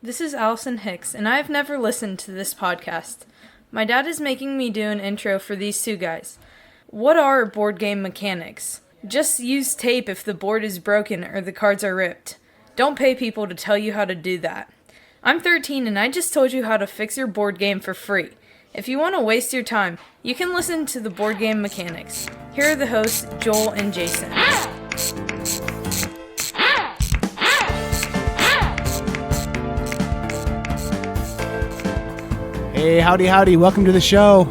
This is Allison Hicks, and I've never listened to this podcast. My dad is making me do an intro for these two guys. What are board game mechanics? Just use tape if the board is broken or the cards are ripped. Don't pay people to tell you how to do that. I'm 13 and I just told you how to fix your board game for free. If you want to waste your time, you can listen to the Board Game Mechanics. Here are the hosts, Joel and Jason. Hey, howdy. Welcome to the show.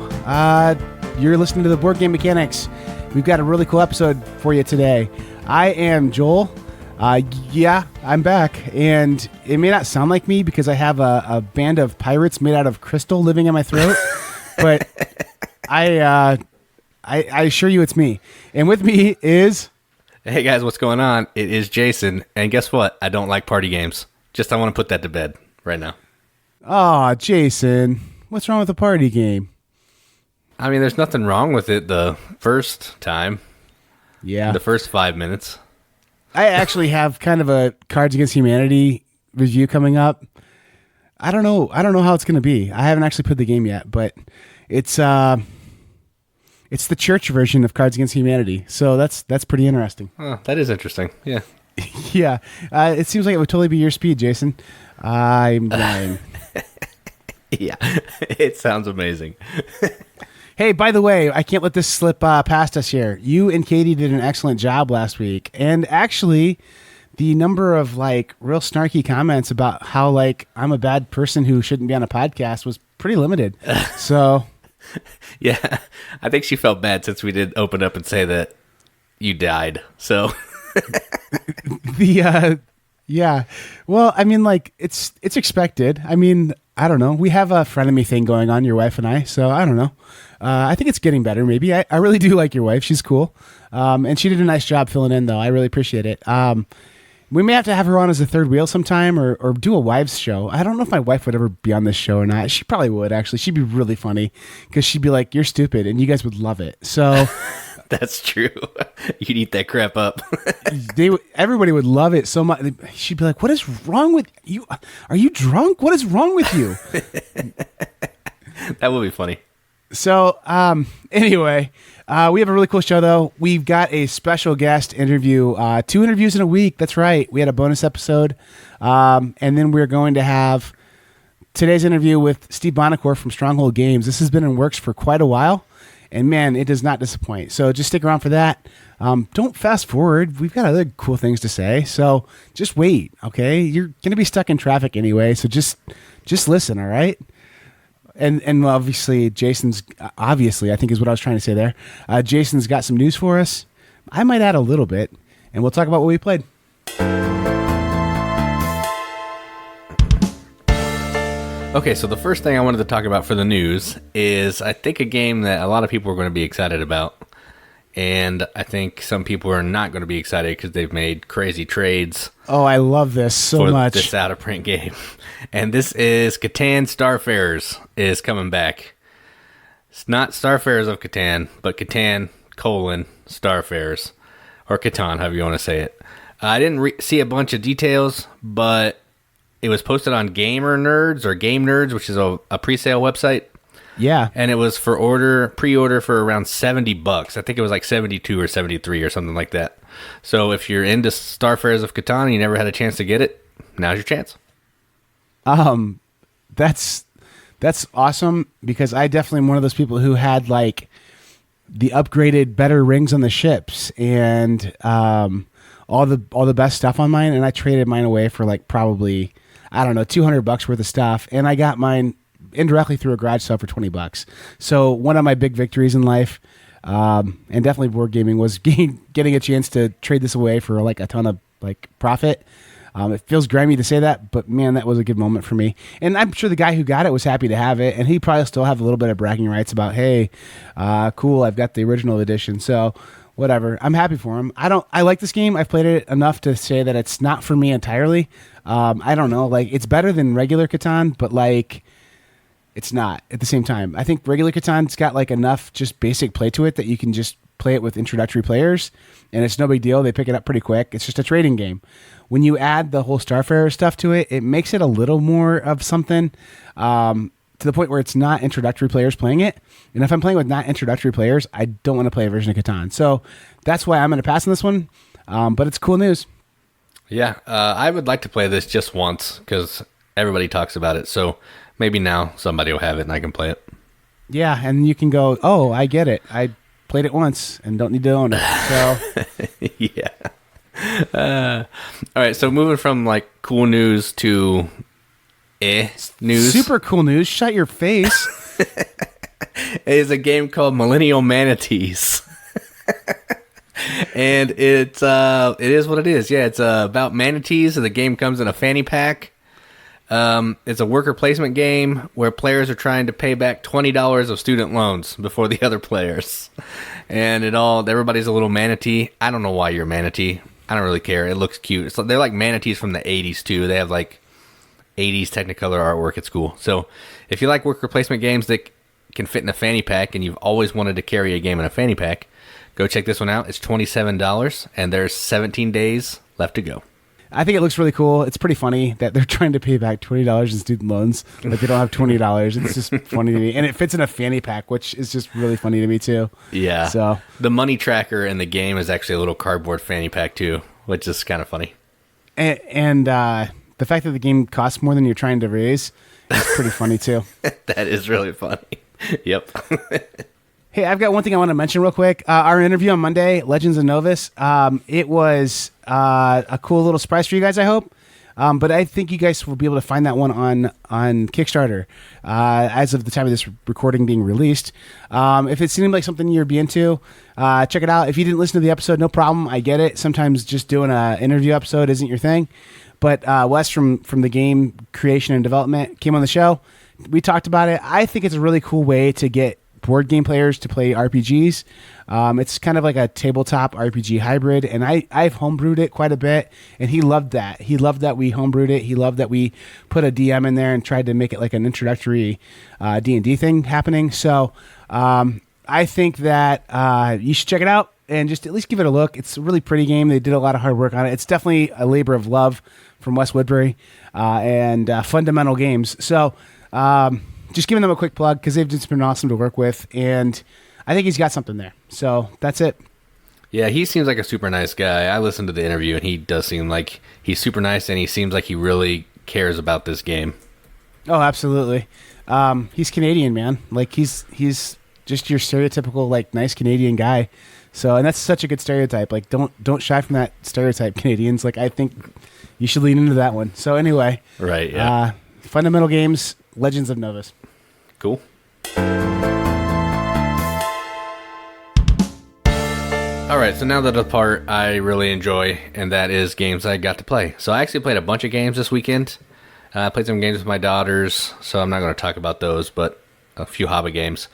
You're listening to the Board Game Mechanics. We've got a really cool episode for you today. I am Joel. I'm back. And it may not sound like me because I have a band of pirates made out of crystal living in my throat. But I assure you it's me. And with me is... Hey guys, what's going on? It is Jason. And guess what? I don't like party games. I want to put that to bed right now. Oh, Jason. What's wrong with a party game? I mean, there's nothing wrong with it the first time. Yeah. The first 5 minutes. I actually have kind of a Cards Against Humanity review coming up. I don't know how it's going to be. I haven't actually played the game yet, but it's the church version of Cards Against Humanity. So that's pretty interesting. Oh, that is interesting. Yeah. Yeah. It seems like it would totally be your speed, Jason. I'm dying. Yeah. It sounds amazing. Hey, by the way, I can't let this slip past us here. You and Katie did an excellent job last week. And actually, the number of real snarky comments about how I'm a bad person who shouldn't be on a podcast was pretty limited. So, yeah. I think she felt bad since we did open up and say that you died. So, yeah. Well, I mean, it's expected. I mean, I don't know. We have a frenemy thing going on, your wife and I. So I don't know. I think it's getting better. Maybe I really do like your wife. She's cool. And she did a nice job filling in, though. I really appreciate it. We may have to have her on as a third wheel sometime or do a wives show. I don't know if my wife would ever be on this show or not. She probably would, actually. She'd be really funny because she'd be like, "You're stupid," and you guys would love it. So that's true. You'd eat that crap up. Everybody would love it so much. She'd be like, "What is wrong with you? Are you drunk? What is wrong with you?" That would be funny. So, anyway, we have a really cool show, though. We've got a special guest interview, 2 interviews in a week. That's right. We had a bonus episode. And then we're going to have today's interview with Steve Buonocore from Stronghold Games. This has been in works for quite a while, and man, it does not disappoint. So just stick around for that. Don't fast forward. We've got other cool things to say. So just wait. Okay. You're going to be stuck in traffic anyway. So just listen. All right. And obviously, I think is what I was trying to say there. Jason's got some news for us. I might add a little bit, and we'll talk about what we played. Okay, so the first thing I wanted to talk about for the news is I think a game that a lot of people are going to be excited about. And I think some people are not going to be excited because they've made crazy trades. Oh, I love this so much. This out-of-print game. And this is Catan Starfarers is coming back. It's not Starfarers of Catan, but Catan, Starfarers. Or Catan, however you want to say it. I didn't see a bunch of details, but it was posted on Gamer Nerds or Game Nerds, which is a pre-sale website. Yeah. And it was pre-order for around $70. I think it was like 72 or 73 or something like that. So if you're into Starfarers of Catan and you never had a chance to get it, now's your chance. That's awesome because I definitely am one of those people who had the upgraded better rings on the ships and all the best stuff on mine, and I traded mine away for probably, I don't know, $200 worth of stuff, and I got mine indirectly through a garage sale for $20. So one of my big victories in life, and definitely board gaming, was getting a chance to trade this away for a ton of profit. It feels grimy to say that, but man, that was a good moment for me. And I'm sure the guy who got it was happy to have it, and he probably still have a little bit of bragging rights about, hey, cool, I've got the original edition. So whatever, I'm happy for him. I like this game. I've played it enough to say that it's not for me entirely. I don't know, it's better than regular Catan, but it's not at the same time. I think regular Catan's got enough just basic play to it that you can just play it with introductory players, and it's no big deal. They pick it up pretty quick. It's just a trading game. When you add the whole Starfarer stuff to it, it makes it a little more of something, to the point where it's not introductory players playing it. And if I'm playing with not introductory players, I don't want to play a version of Catan. So that's why I'm going to pass on this one. But it's cool news. Yeah, I would like to play this just once because everybody talks about it. So maybe now somebody will have it and I can play it. Yeah, and you can go, oh, I get it. I played it once and don't need to own it. So yeah. All right, so moving from like cool news to news. Super cool news. Shut your face. Is a game called Millennial Manatees. And it is what it is. Yeah, it's about manatees, and the game comes in a fanny pack. It's a worker placement game where players are trying to pay back $20 of student loans before the other players. And everybody's a little manatee. I don't know why you're a manatee. I don't really care. It looks cute. They're like manatees from the 80s, too. They have like 80s Technicolor artwork. It's cool. So if you like worker placement games that can fit in a fanny pack and you've always wanted to carry a game in a fanny pack, go check this one out. It's $27, and there's 17 days left to go. I think it looks really cool. It's pretty funny that they're trying to pay back $20 in student loans, but they don't have $20. It's just funny to me. And it fits in a fanny pack, which is just really funny to me, too. Yeah. So the money tracker in the game is actually a little cardboard fanny pack, too, which is kind of funny. And the fact that the game costs more than you're trying to raise is pretty funny, too. That is really funny. Yep. Hey, I've got one thing I want to mention real quick. Our interview on Monday, Legends of Novus, it was a cool little surprise for you guys, I hope. But I think you guys will be able to find that one on Kickstarter as of the time of this recording being released. If it seemed like something you'd be into, check it out. If you didn't listen to the episode, no problem. I get it. Sometimes just doing an interview episode isn't your thing. But Wes from the game creation and development came on the show. We talked about it. I think it's a really cool way to get board game players to play RPGs. It's kind of like a tabletop RPG hybrid, and I've homebrewed it quite a bit, and he loved that. He loved that we homebrewed it. He loved that we put a DM in there and tried to make it like an introductory D&D thing happening. So I think that you should check it out and just at least give it a look. It's a really pretty game. They did a lot of hard work on it. It's definitely a labor of love from Wes Woodbury and Fundamental Games. So just giving them a quick plug because they've just been awesome to work with, and I think he's got something there. So that's it. Yeah, he seems like a super nice guy. I listened to the interview, and he does seem like he's super nice, and he seems like he really cares about this game. Oh, absolutely. He's Canadian, man. Like he's just your stereotypical like nice Canadian guy. So, and that's such a good stereotype. Like don't shy from that stereotype, Canadians. Like I think you should lean into that one. So anyway, right? Yeah. Fundamental Games, Legends of Novus. Cool. All right, so now that the part I really enjoy, and that is games I got to play. So I actually played a bunch of games this weekend. I played some games with my daughters, so I'm not going to talk about those, but a few hobby games.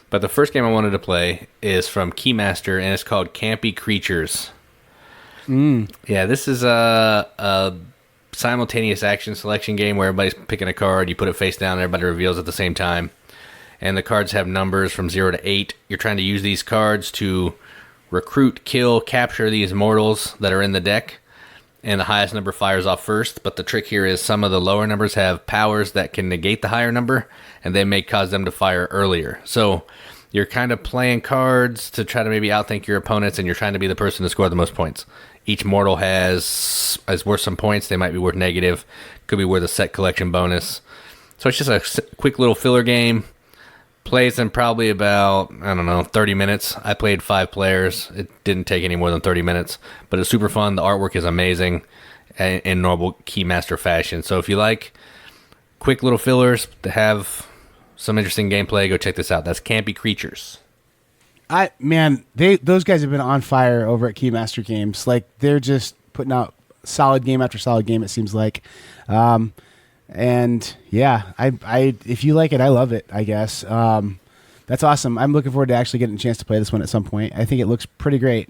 But the first game I wanted to play is from Keymaster, and it's called Campy Creatures. Yeah, this is a simultaneous action selection game where everybody's picking a card, you put it face down, and everybody reveals at the same time. And the cards have numbers from 0 to 8. You're trying to use these cards to recruit, kill, capture these mortals that are in the deck. And the highest number fires off first. But the trick here is some of the lower numbers have powers that can negate the higher number, and they may cause them to fire earlier. So you're kind of playing cards to try to maybe outthink your opponents, and you're trying to be the person to score the most points. Each mortal is worth some points. They might be worth negative. Could be worth a set collection bonus. So it's just a quick little filler game. Plays in probably about, 30 minutes. I played 5 players. It didn't take any more than 30 minutes. But it's super fun. The artwork is amazing in normal Keymaster fashion. So if you like quick little fillers to have some interesting gameplay, go check this out. That's Campy Creatures. Those guys have been on fire over at Keymaster Games. Like they're just putting out solid game after solid game. It seems like, and yeah, I if you like it, I love it. I guess that's awesome. I'm looking forward to actually getting a chance to play this one at some point. I think it looks pretty great.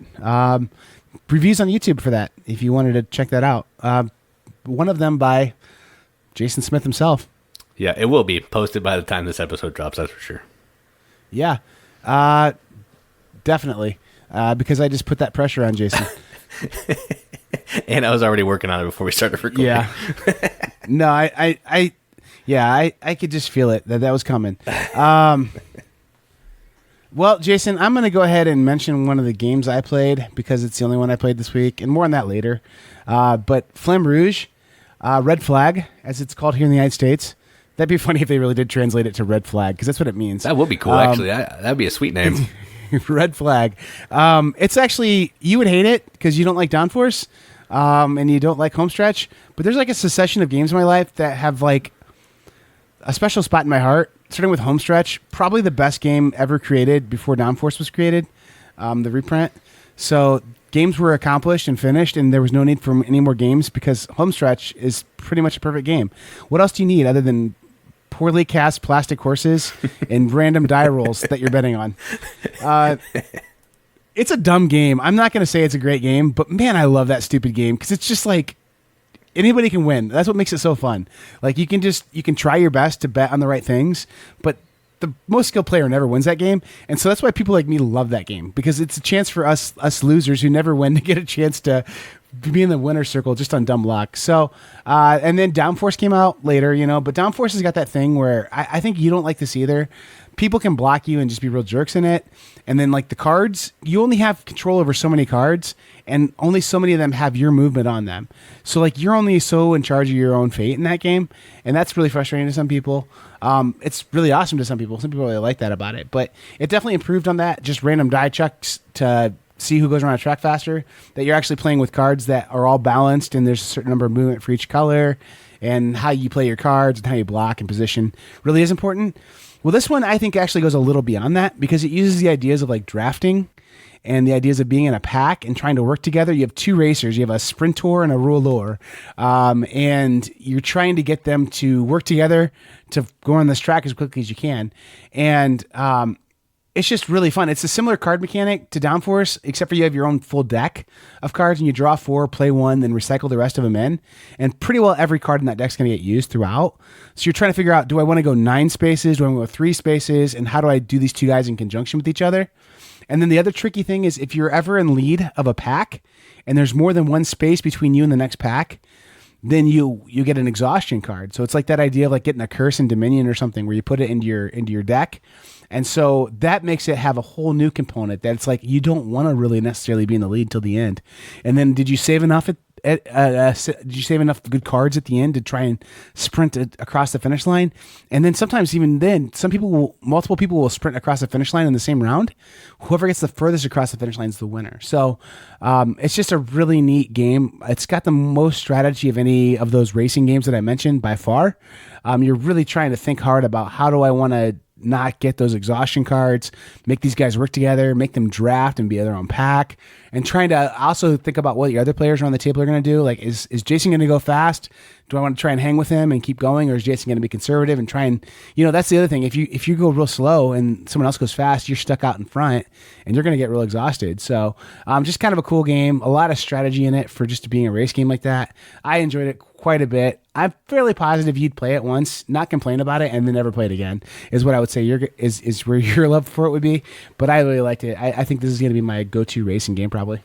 Reviews on YouTube for that if you wanted to check that out. One of them by Jason Smith himself. Yeah, it will be posted by the time this episode drops. That's for sure. Yeah. Definitely. because I just put that pressure on Jason. And I was already working on it before we started recording. Yeah. No, I could just feel it that was coming. Well, Jason, I'm going to go ahead and mention one of the games I played because it's the only one I played this week, and more on that later. But Flamme Rouge, Red Flag, as it's called here in the United States. That'd be funny if they really did translate it to Red Flag, because that's what it means. That would be cool, actually. That'd be a sweet name. Red Flag. It's actually, you would hate it because you don't like Downforce, and you don't like Homestretch, but there's like a succession of games in my life that have like a special spot in my heart, starting with Homestretch, probably the best game ever created before Downforce was created, the reprint. So games were accomplished and finished, and there was no need for any more games because Homestretch is pretty much a perfect game. What else do you need other than poorly cast plastic horses and random die rolls that you're betting on? It's a dumb game. I'm not going to say it's a great game, but man, I love that stupid game because it's just like anybody can win. That's what makes it so fun. Like you can try your best to bet on the right things, but the most skilled player never wins that game. And so that's why people like me love that game, because it's a chance for us losers who never win to get a chance to be in the winner's circle just on dumb luck. So, and then Downforce came out later, but Downforce has got that thing where I think you don't like this either. People can block you and just be real jerks in it. And then like the cards, you only have control over so many cards, and only so many of them have your movement on them. So like you're only so in charge of your own fate in that game. And that's really frustrating to some people. It's really awesome to some people. Some people really like that about it, but it definitely improved on that. Just random die checks to see who goes around a track faster, that you're actually playing with cards that are all balanced, and there's a certain number of movement for each color, and how you play your cards and how you block and position really is important. Well, this one I think actually goes a little beyond that because it uses the ideas of like drafting and the ideas of being in a pack and trying to work together. You have two racers. You have a sprinter and a rouleur, and you're trying to get them to work together to go on this track as quickly as you can. And it's just really fun. It's a similar card mechanic to Downforce, except for you have your own full deck of cards, and you draw 4, play 1, then recycle the rest of them in. And pretty well every card in that deck is going to get used throughout. So you're trying to figure out, do I want to go 9 spaces? Do I want to go 3 spaces? And how do I do these two guys in conjunction with each other? And then the other tricky thing is if you're ever in lead of a pack and there's more than one space between you and the next pack, then you get an exhaustion card. So it's like that idea of like getting a curse in Dominion or something where you put it into your deck. And so that makes it have a whole new component that it's like you don't want to really necessarily be in the lead till the end. And then did you save enough did you save enough good cards at the end to try and sprint across the finish line? And then sometimes even then, multiple people will sprint across the finish line in the same round. Whoever gets the furthest across the finish line is the winner. So it's just a really neat game. It's got the most strategy of any of those racing games that I mentioned by far. You're really trying to think hard about how do I want to not get those exhaustion cards, make these guys work together, make them draft and be their own pack, and trying to also think about what your other players around the table are going to do. Like, is Jason going to go fast? Do I want to try and hang with him and keep going, or is Jason going to be conservative and try and, that's the other thing. If you go real slow and someone else goes fast, you're stuck out in front and you're going to get real exhausted. So just kind of a cool game, a lot of strategy in it for just being a race game like that. I enjoyed it quite a bit. I'm fairly positive you'd play it once, not complain about it, and then never play it again, is what I would say is where your love for it would be. But I really liked it. I think this is going to be my go-to racing game probably.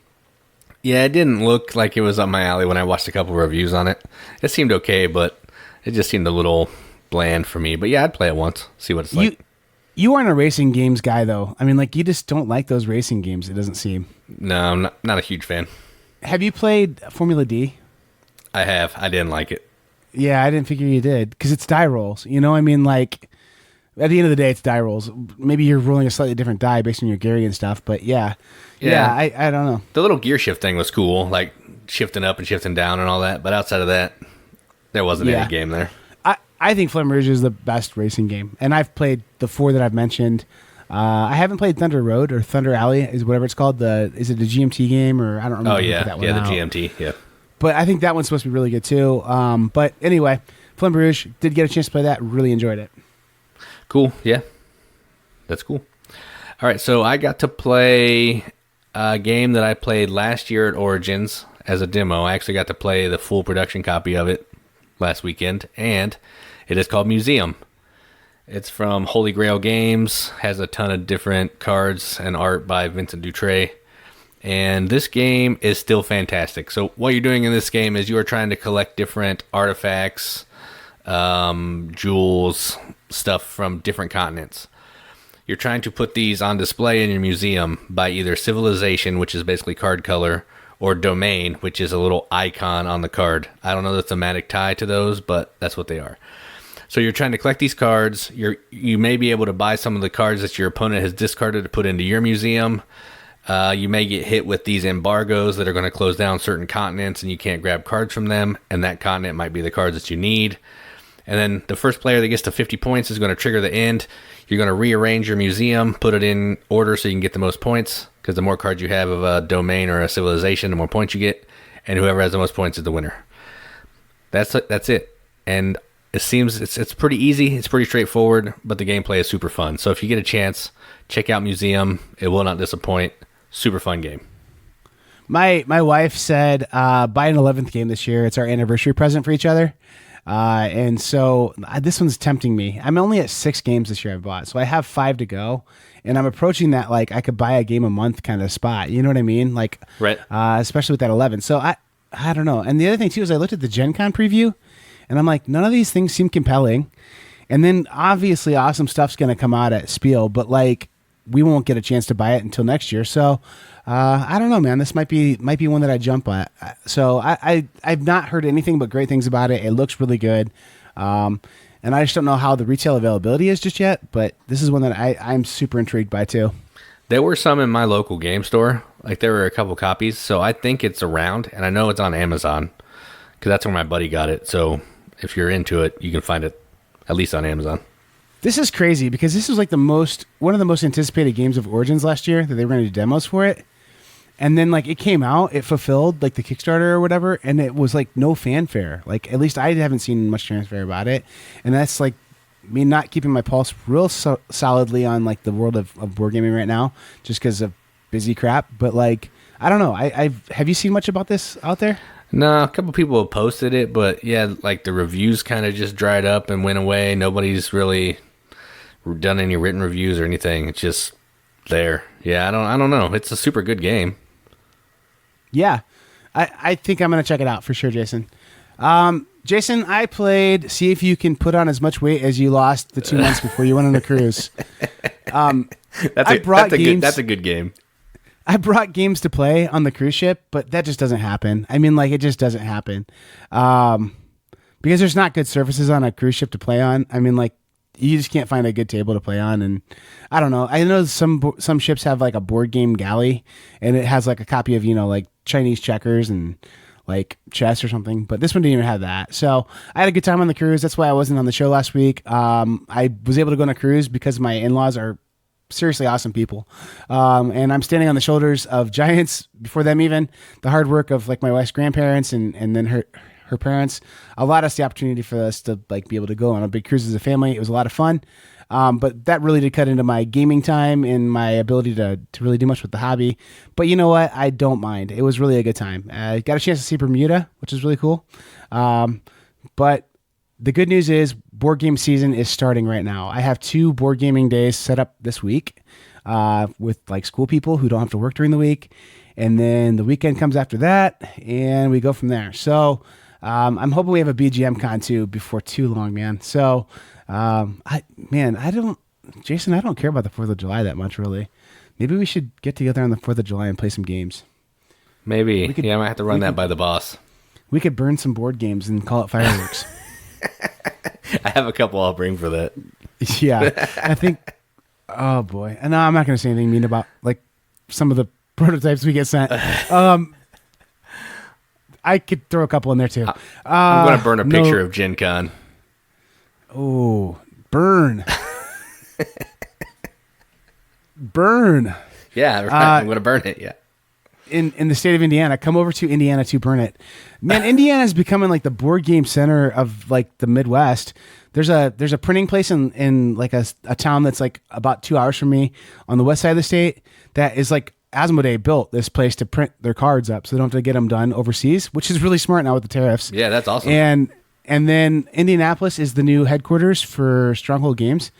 Yeah, it didn't look like it was up my alley when I watched a couple of reviews on it. It seemed okay, but it just seemed a little bland for me. But yeah, I'd play it once, see what it's like. You aren't a racing games guy, though. I mean, like, you just don't like those racing games, it doesn't seem. No, I'm not a huge fan. Have you played Formula D? I have. I didn't like it. Yeah, I didn't figure you did, because it's die rolls. I mean, like, at the end of the day, it's die rolls. Maybe you're rolling a slightly different die based on your Gary and stuff, but yeah, I don't know. The little gear shift thing was cool, like shifting up and shifting down and all that, but outside of that, there wasn't any game there. I think Flamme Rouge is the best racing game, and I've played the 4 that I've mentioned. I haven't played Thunder Road or Thunder Alley, is whatever it's called. Is it a GMT game, or I don't remember. Oh, yeah, that one the out. GMT, yeah. But I think that one's supposed to be really good too. But anyway, Flamme Rouge, did get a chance to play that. Really enjoyed it. Cool. Yeah. That's cool. All right. So I got to play a game that I played last year at Origins as a demo. I actually got to play the full production copy of it last weekend, and it is called Museum. It's from Holy Grail Games, has a ton of different cards and art by Vincent Dutray. And this game is still fantastic. So what you're doing in this game is you are trying to collect different artifacts, jewels, stuff from different continents. You're trying to put these on display in your museum by either civilization, which is basically card color, or domain, which is a little icon on the card. I don't know the thematic tie to those, but that's what they are. So you're trying to collect these cards. You may be able to buy some of the cards that your opponent has discarded to put into your museum. You may get hit with these embargoes that are going to close down certain continents and you can't grab cards from them, and that continent might be the cards that you need. And then the first player that gets to 50 points is going to trigger the end. You're going to rearrange your museum, put it in order so you can get the most points, because the more cards you have of a domain or a civilization, the more points you get, and whoever has the most points is the winner. That's it. And it seems it's pretty easy, it's pretty straightforward, but the gameplay is super fun. So if you get a chance, check out Museum. It will not disappoint. Super fun game. My wife said buy an 11th game this year. It's our anniversary present for each other. And so this one's tempting me. I'm only at 6 games this year I've bought, so I have 5 to go, and I'm approaching that like I could buy a game a month kind of spot. You know what I mean? Like, right. Especially with that 11. So I don't know. And the other thing too is I looked at the Gen Con preview, and I'm like, none of these things seem compelling. And then obviously awesome stuff's going to come out at Spiel, but like we won't get a chance to buy it until next year. So I don't know, man. This might be one that I jump at. So I've not heard anything but great things about it. It looks really good. And I just don't know how the retail availability is just yet, but this is one that I'm super intrigued by too. There were some in my local game store. Like there were a couple copies. So I think it's around, and I know it's on Amazon because that's where my buddy got it. So if you're into it, you can find it at least on Amazon. This is crazy because this was like one of the most anticipated games of Origins last year that they were going to do demos for it. And then like it came out, it fulfilled like the Kickstarter or whatever, and it was like no fanfare. Like at least I haven't seen much fanfare about it. And that's like me not keeping my pulse real solidly on like the world of board gaming right now, just because of busy crap. But like, I don't know. Have you seen much about this out there? No, a couple people have posted it, but yeah, like the reviews kind of just dried up and went away. Nobody's really done any written reviews or anything. It's just there. Yeah, I don't know. It's a super good game. Yeah, I think I'm going to check it out for sure, Jason. Jason, I played See If You Can Put On As Much Weight As You Lost the 2 months before you went on a cruise. That's a good game. I brought games to play on the cruise ship, but that just doesn't happen. I mean, like, it just doesn't happen. Because there's not good surfaces on a cruise ship to play on. I mean, like, you just can't find a good table to play on, and I don't know. I know some ships have like a board game galley, and it has like a copy of like Chinese checkers and like chess or something. But this one didn't even have that. So I had a good time on the cruise. That's why I wasn't on the show last week. I was able to go on a cruise because my in-laws are seriously awesome people, and I'm standing on the shoulders of giants. Before them, even the hard work of like my wife's grandparents and then her parents allowed us the opportunity for us to like be able to go on a big cruise as a family. It was a lot of fun, but that really did cut into my gaming time and my ability to really do much with the hobby. But you know what? I don't mind. It was really a good time. I got a chance to see Bermuda, which is really cool. But the good news is board game season is starting right now. I have 2 board gaming days set up this week with like school people who don't have to work during the week. And then the weekend comes after that and we go from there. So I'm hoping we have a BGM con too before too long, man. So, Jason, I don't care about the 4th of July that much, really. Maybe we should get together on the 4th of July and play some games. Maybe. I might have to run that by the boss. We could burn some board games and call it fireworks. I have a couple I'll bring for that. Yeah, I think, oh boy. No, I'm not going to say anything mean about like some of the prototypes we get sent. I could throw a couple in there too. I'm going to burn a picture of Gen Con. Oh, burn. Burn. Yeah, right. I'm going to burn it, yeah. In the state of Indiana, come over to Indiana to burn it. Man, Indiana is becoming like the board game center of like the Midwest. There's a printing place in like a town that's like about 2 hours from me on the west side of the state that is like Asmodee built this place to print their cards up so they don't have to get them done overseas, which is really smart now with the tariffs. Yeah, that's awesome. And then Indianapolis is the new headquarters for Stronghold Games,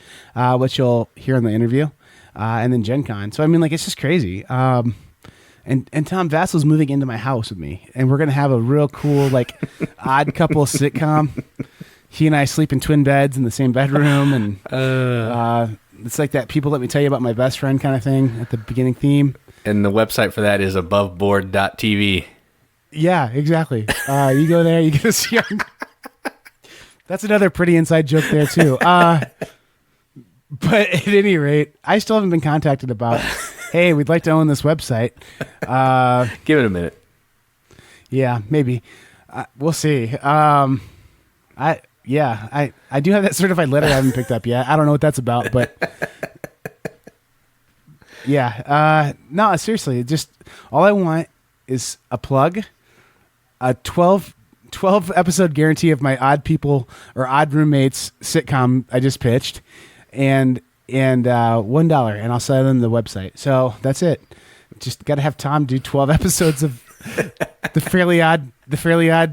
which you'll hear in the interview, and then Gen Con. So, I mean, like, it's just crazy. And Tom Vassal's moving into my house with me, and we're gonna have a real cool like odd couple sitcom. He and I sleep in twin beds in the same bedroom, and it's like that "People Let Me Tell You About My Best Friend" kind of thing at the beginning theme. And the website for that is aboveboard.tv. Yeah, exactly. You go there, you get to see. That's another pretty inside joke there too. But at any rate, I still haven't been contacted about. Hey, we'd like to own this website. Give it a minute. Yeah, maybe. We'll see. I do have that certified letter I haven't picked up yet. I don't know what that's about, but yeah. No, seriously, just all I want is a plug, a 12 episode guarantee of my Odd People or Odd Roommates sitcom I just pitched, and $1, and I'll sell them the website. So that's it. Just got to have Tom do 12 episodes of the Fairly Odd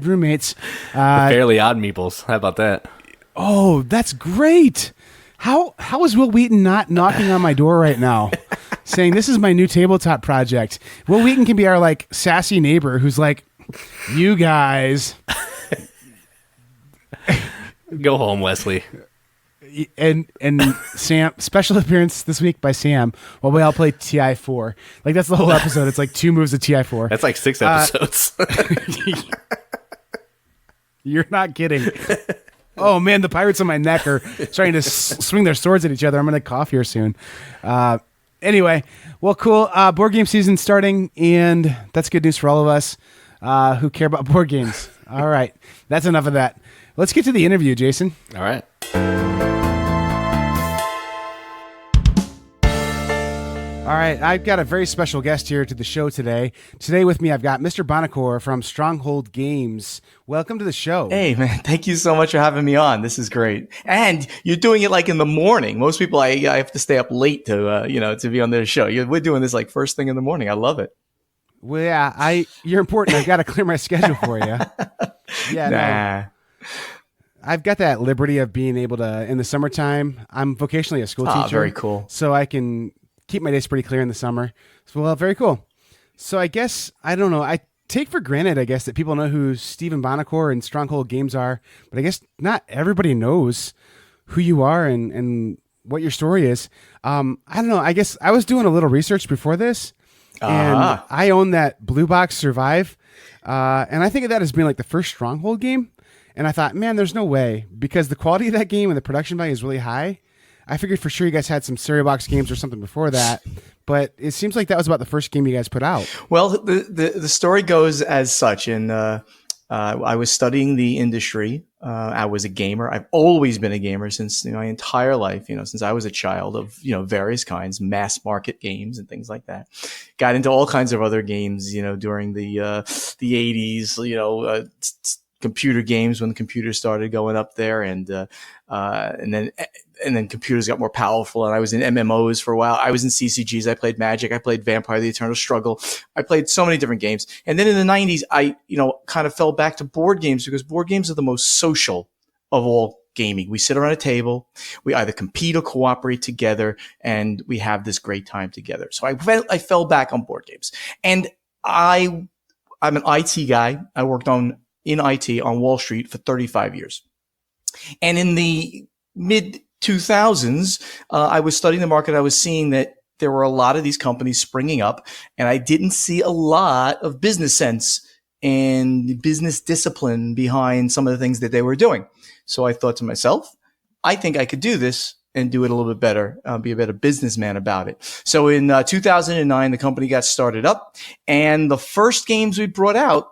Roommates. The Fairly Odd Meeples. How about that? Oh, that's great. How is Will Wheaton not knocking on my door right now, saying this is my new tabletop project? Will Wheaton can be our like sassy neighbor who's like, you guys, go home, Wesley. And Sam, special appearance this week by Sam while we all play TI4. Like that's the whole episode. It's like 2 moves of TI4. That's like 6 episodes. You're not kidding. Oh man, the pirates on my neck are trying to swing their swords at each other. I'm gonna cough here soon. Anyway, well, cool. Board game season starting, and that's good news for all of us who care about board games. All right, that's enough of that. Let's get to the interview, Jason. All right. All right, I've got a very special guest here to the show today. Today with me, I've got Mr. Buonocore from Stronghold Games. Welcome to the show. Hey, man, thank you so much for having me on. This is great. And you're doing it like in the morning. Most people, I have to stay up late to, to be on their show. We're doing this like first thing in the morning. I love it. Well, yeah, you're important. I've got to clear my schedule for you. Yeah, nah. No. I've got that liberty of being able to, in the summertime, I'm vocationally a school teacher. Very cool. So I can keep my days pretty clear in the summer. So, well, very cool. So I guess, I don't know, I take for granted, I guess, that people know who Stephen Buonocore and Stronghold Games are, but I guess not everybody knows who you are and what your story is. I don't know, I guess I was doing a little research before this, and I own that Blue Box Survive, and I think of that as being like the first Stronghold game, and I thought, man, there's no way, because the quality of that game and the production value is really high. I figured for sure you guys had some Cereal Box games or something before that, but it seems like that was about the first game you guys put out. Well, the story goes as such, and I was studying the industry. I was a gamer. I've always been a gamer since my entire life. Since I was a child of various kinds, mass market games and things like that. Got into all kinds of other games. During the 80s. Computer games when the computers started going up there, and then computers got more powerful, and I was in MMOs for a while. I was in CCGs. I played Magic. I played Vampire: The Eternal Struggle. I played so many different games. And then in the 90s, I kind of fell back to board games, because board games are the most social of all gaming. We sit around a table. We either compete or cooperate together, and we have this great time together. So I fell back on board games. And I'm an IT guy. I worked in IT on Wall Street for 35 years. And in the mid 2000s, I was studying the market. I was seeing that there were a lot of these companies springing up, and I didn't see a lot of business sense and business discipline behind some of the things that they were doing. So I thought to myself, I think I could do this and do it a little bit better, be a better businessman about it. So in 2009, the company got started up, and the first games we brought out.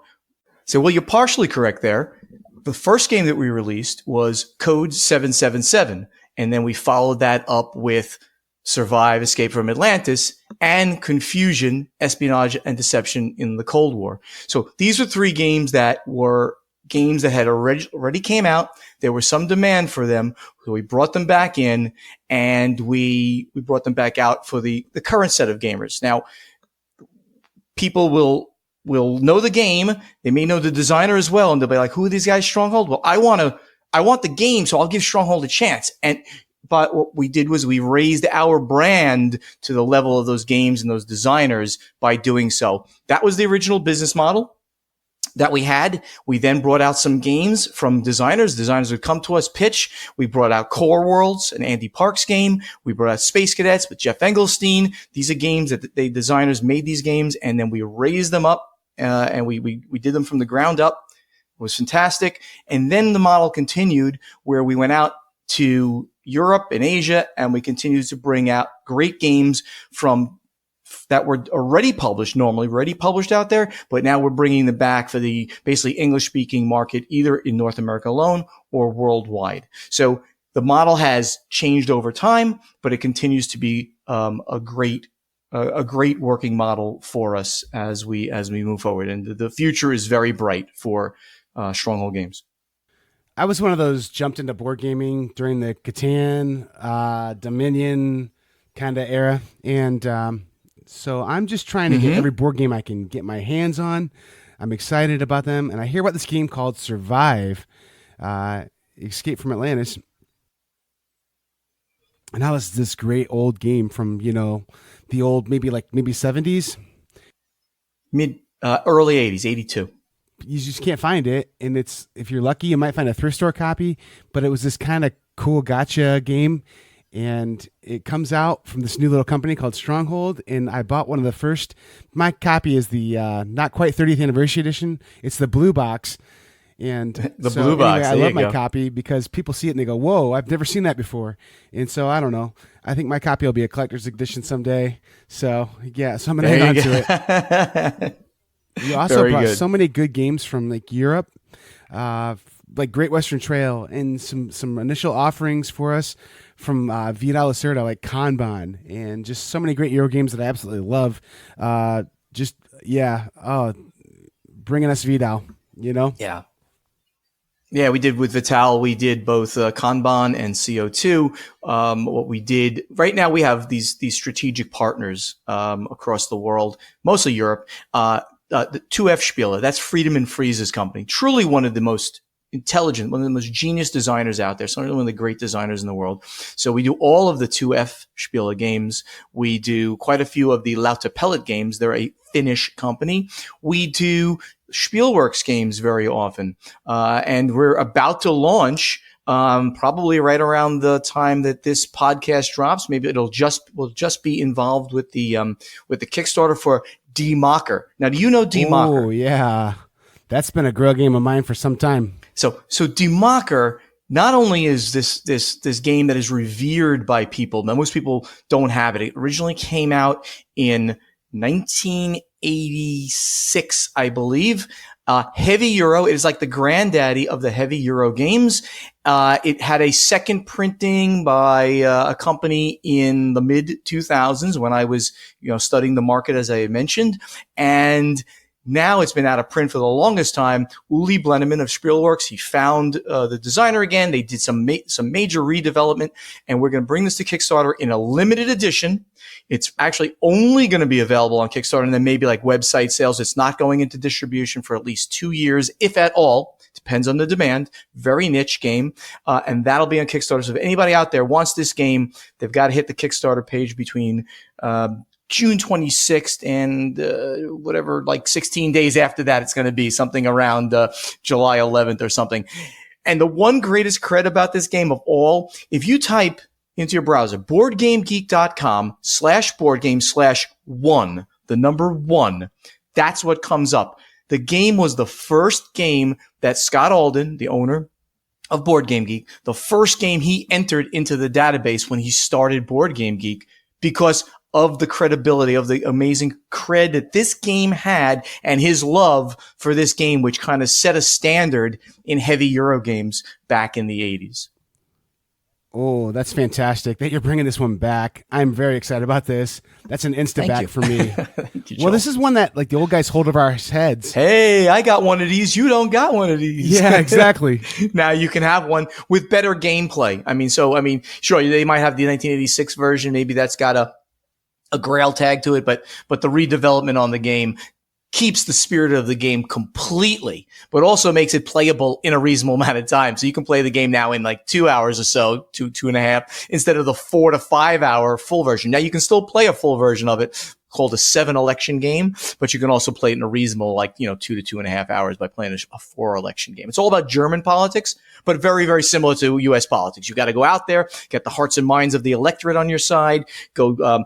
So, well, you're partially correct there. The first game that we released was Code 777, and then we followed that up with Survive, Escape from Atlantis, and Confusion, Espionage, and Deception in the Cold War. So these were 3 games that were games that had already came out. There was some demand for them, so we brought them back in, and we brought them back out for the current set of gamers. Now, people will know the game. They may know the designer as well, and they'll be like, who are these guys, Stronghold? Well, I want the game, so I'll give Stronghold a chance. but what we did was we raised our brand to the level of those games and those designers by doing so. That was the original business model that we had. We then brought out some games from designers. Designers would come to us, pitch. We brought out Core Worlds, an Andy Parks game. We brought out Space Cadets with Jeff Engelstein. These are games that the designers made these games, and then we raised them up, and we did them from the ground up. It was fantastic. And then the model continued where we went out to Europe and Asia, and we continued to bring out great games from that were already published, out there, but now we're bringing them back for the basically English-speaking market, either in North America alone or worldwide. So the model has changed over time, but it continues to be a great working model for us as we move forward. And the future is very bright for Stronghold Games. I was one of those jumped into board gaming during the Catan, Dominion kind of era, and so I'm just trying to get every board game I can get my hands on. I'm excited about them. And I hear about this game called Survive, Escape from Atlantis. And that was this great old game from, the old, maybe 70s. Early 80s, 82. You just can't find it. And if you're lucky, you might find a thrift store copy. But it was this kind of cool gotcha game. And it comes out from this new little company called Stronghold, and I bought one of the first. My copy is the not quite 30th anniversary edition. It's the blue box, and blue box. I love my copy because people see it and they go, "Whoa, I've never seen that before." And so I don't know. I think my copy will be a collector's edition someday. So yeah, so I'm gonna hang on to it. You also brought so many good games from Europe. Like Great Western Trail, and some initial offerings for us from Vidal Lacerda, like Kanban, and just so many great Euro games that I absolutely love. Bringing us Vidal, Yeah. Yeah, we did with Vital. We did both Kanban and CO2. What we did right now, we have these strategic partners across the world, mostly Europe. The 2F Spieler, that's Freedom and Freeze's company. Truly one of the most intelligent, one of the most genius designers out there. Certainly one of the great designers in the world. So we do all of the 2F Spieler games. We do quite a few of the Lauta Pellet games. They're a Finnish company. We do Spielworks games very often. And we're about to launch probably right around the time that this podcast drops. Maybe we'll just be involved with the Kickstarter for Democker. Now, do you know Democker? Oh yeah, that's been a grill game of mine for some time. So Democker not only is this game that is revered by people. Now, most people don't have it. It originally came out in 1986, I believe. Heavy Euro. It is like the granddaddy of the heavy Euro games. It had a second printing by a company in the mid 2000s when I was, studying the market, as I mentioned, and now it's been out of print for the longest time. Uli Blenneman of Spielworks, he found the designer again. They did some major redevelopment, and we're going to bring this to Kickstarter in a limited edition. It's actually only going to be available on Kickstarter and then maybe like website sales. It's not going into distribution for at least 2 years, if at all. Depends on the demand. Very niche game. And that'll be on Kickstarter. So if anybody out there wants this game, they've got to hit the Kickstarter page between June 26th and whatever, like 16 days after that, it's going to be something around July 11th or something. And the one greatest cred about this game of all, if you type into your browser, boardgamgeek.com/boardgame/1, the number 1, that's what comes up. The game was the first game that Scott Alden, the owner of Board Game Geek, the first game he entered into the database when he started Board Game Geek because of the credibility, of the amazing cred that this game had and his love for this game, which kind of set a standard in heavy Euro games back in the 80s. Oh, that's fantastic that you're bringing this one back. I'm very excited about this. That's an insta-back for me. Thank you, well, this is one that like the old guys hold over our heads. Hey, I got one of these. You don't got one of these. Yeah, exactly. Now you can have one with better gameplay. Sure, they might have the 1986 version. Maybe that's got a Grail tag to it, but the redevelopment on the game keeps the spirit of the game completely, but also makes it playable in a reasonable amount of time. So you can play the game now in like 2 hours or so, two and a half, instead of the 4 to 5 hour full version. Now you can still play a full version of it called a 7 election game, but you can also play it in a reasonable, 2 to 2.5 hours by playing a 4 election game. It's all about German politics, but very, very similar to U.S. politics. You got to go out there, get the hearts and minds of the electorate on your side, go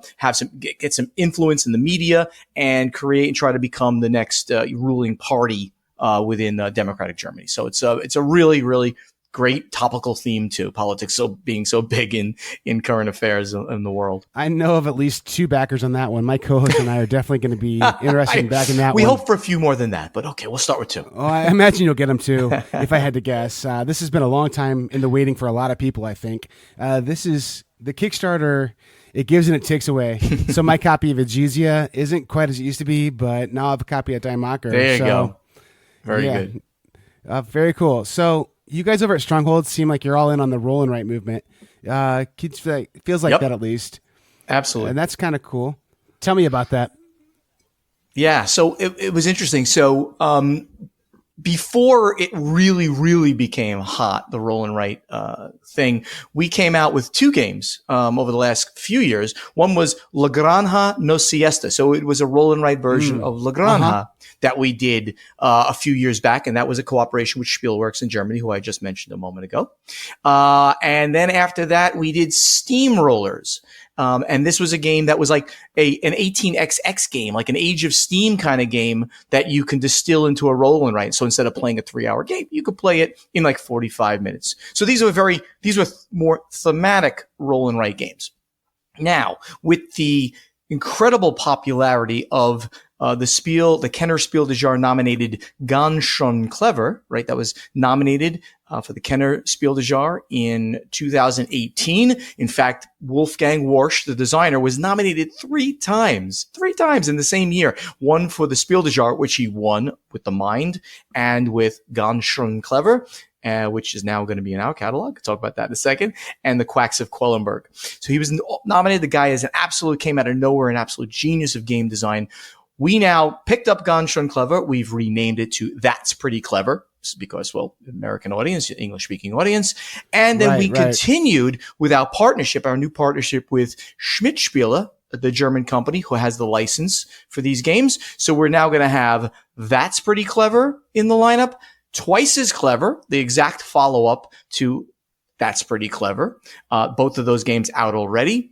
get some influence in the media, and create and try to become the next ruling party within democratic Germany. So it's a really, really great topical theme to politics, being so big in current affairs in the world. I know of at least 2 backers on that one. My co-host and I are definitely going to be interested in backing that one. We hope for a few more than that, but okay, we'll start with 2. Oh, I imagine you'll get them too, if I had to guess. This has been a long time in the waiting for a lot of people, I think. This is the Kickstarter. It gives and it takes away. So my copy of Aegisia isn't quite as it used to be, but now I have a copy of Buonocore. There you go. Very good. Very cool. So you guys over at Stronghold seem like you're all in on the roll and write movement. Feels like that at least. Absolutely. And that's kind of cool. Tell me about that. Yeah. So it was interesting. So, before it really, really became hot, the roll and write thing, we came out with 2 games over the last few years. One was La Granja No Siesta. So it was a roll and write version of La Granja that we did a few years back, and that was a cooperation with Spielworks in Germany, who I just mentioned a moment ago. And then after that, we did Steamrollers. And this was a game that was like an 18xx game, like an Age of Steam kind of game that you can distill into a roll and write. So instead of playing a 3-hour game, you could play it in like 45 minutes. So these were more thematic roll and write games. Now, with the incredible popularity of the Kenner Spiel des Jahres nominated Ganz schön clever, right? That was nominated for the Kenner Spiel des Jahres in 2018. In fact, Wolfgang Warsch, the designer, was nominated 3 times in the same year. One for the Spiel des Jahres, which he won with The Mind, and with Ganz schön clever, which is now going to be in our catalog. I'll talk about that in a second. And The Quacks of Quellenberg. So he was nominated. The guy is came out of nowhere, an absolute genius of game design. We now picked up Ganz schön clever. We've renamed it to That's Pretty Clever because, well, American audience, English-speaking audience. And then we continued with our new partnership with Schmidt-Spiele, the German company who has the license for these games. So we're now going to have That's Pretty Clever in the lineup, Twice as Clever, the exact follow-up to That's Pretty Clever. Both of those games out already.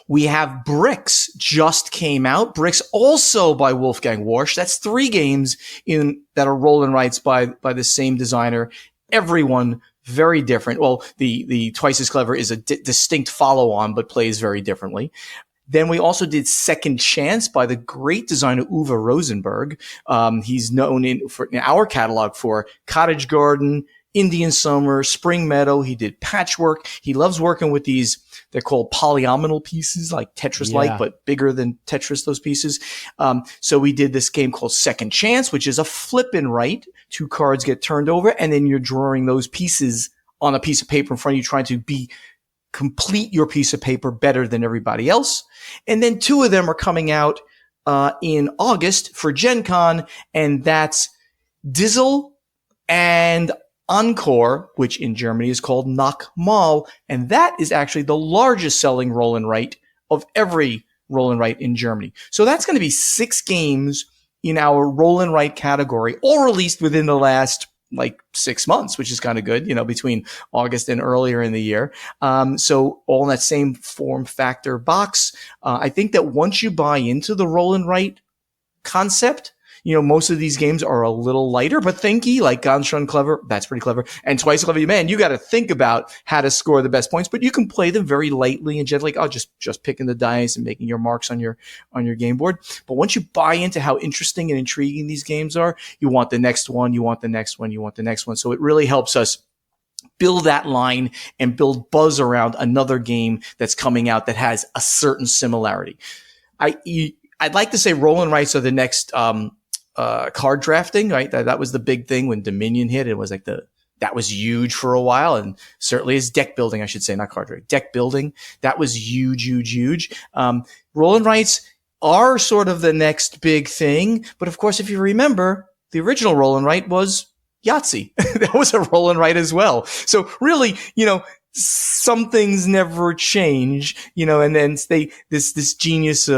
We have Bricks just came out. Bricks also by Wolfgang Warsch. That's 3 games that are roll and writes by the same designer. Everyone very different. Well, the Twice as Clever is a distinct follow-on, but plays very differently. Then we also did Second Chance by the great designer Uwe Rosenberg. He's known in our catalog for Cottage Garden, Indian Summer, Spring Meadow. He did Patchwork. He loves working with these. They're called polyomino pieces, like Tetris-like, but bigger than Tetris, those pieces. So we did this game called Second Chance, which is a flip and write. 2 cards get turned over, and then you're drawing those pieces on a piece of paper in front of you, trying to complete your piece of paper better than everybody else. And then 2 of them are coming out in August for Gen Con, and that's Dizzle and Encore, which in Germany is called Knockmal, and that is actually the largest selling roll and write of every roll and write in Germany. So that's going to be 6 games in our roll and write category, all released within the last 6 months, which is kind of good, between August and earlier in the year. So all in that same form factor box. I think that once you buy into the roll and write concept, most of these games are a little lighter, but thinky, like Ganz schön clever. That's pretty clever. And Twice as Clever, man, you got to think about how to score the best points, but you can play them very lightly and gently, just picking the dice and making your marks on your game board. But once you buy into how interesting and intriguing these games are, you want the next one, you want the next one, you want the next one. So it really helps us build that line and build buzz around another game that's coming out that has a certain similarity. I'd like to say roll and writes are the next, card drafting, right? That was the big thing when Dominion hit. It was like that was huge for a while, and certainly is deck building, I should say, not card drafting. Deck building, that was huge. Roll and writes are sort of the next big thing. But of course, if you remember, the original roll and write was Yahtzee. That was a roll and write as well. So really, some things never change, and then this genius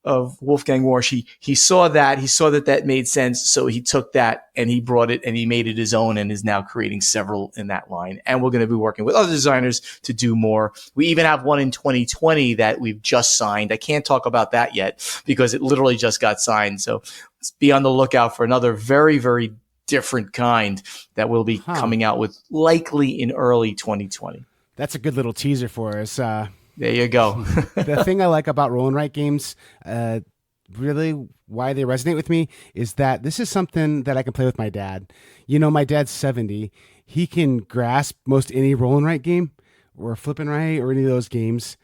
of Wolfgang Warsch, he saw that made sense. So he took that and he brought it and he made it his own and is now creating several in that line. And we're going to be working with other designers to do more. We even have one in 2020 that we've just signed. I can't talk about that yet because it literally just got signed. So let's be on the lookout for another very, very different kind that will be coming out with likely in early 2020. That's a good little teaser for us. There you go. The thing I like about roll and write games, really why they resonate with me, is that this is something that I can play with my dad. My dad's 70. He can grasp most any roll and write game or flip and write or any of those games.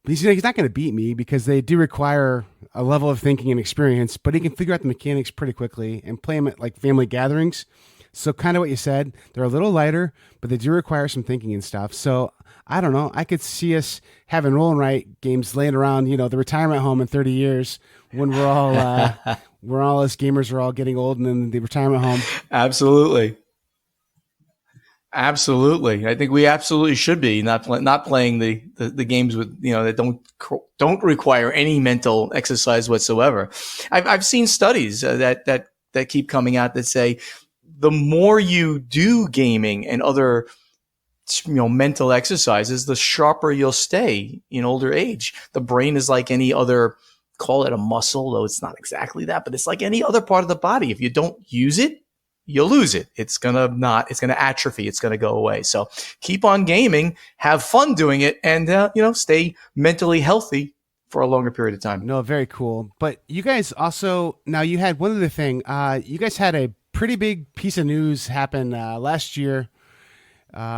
He's not going to beat me because they do require a level of thinking and experience, but he can figure out the mechanics pretty quickly and play them at like family gatherings. So kind of what you said, they're a little lighter, but they do require some thinking and stuff. So I don't know. I could see us having roll and write games laying around, the retirement home in 30 years when we're all as gamers are all getting old and in the retirement home. Absolutely. I think we absolutely should be not playing the games with, that don't require any mental exercise whatsoever. I've seen studies that keep coming out that say the more you do gaming and other mental exercises, the sharper you'll stay in older age. The brain is like any other, call it a muscle, though it's not exactly that, but it's like any other part of the body. If you don't use it, you'll lose it. It's going to atrophy. It's going to go away. So keep on gaming, have fun doing it, and, stay mentally healthy for a longer period of time. No, very cool. But you guys also, now you had one other thing. You guys had a pretty big piece of news happen last year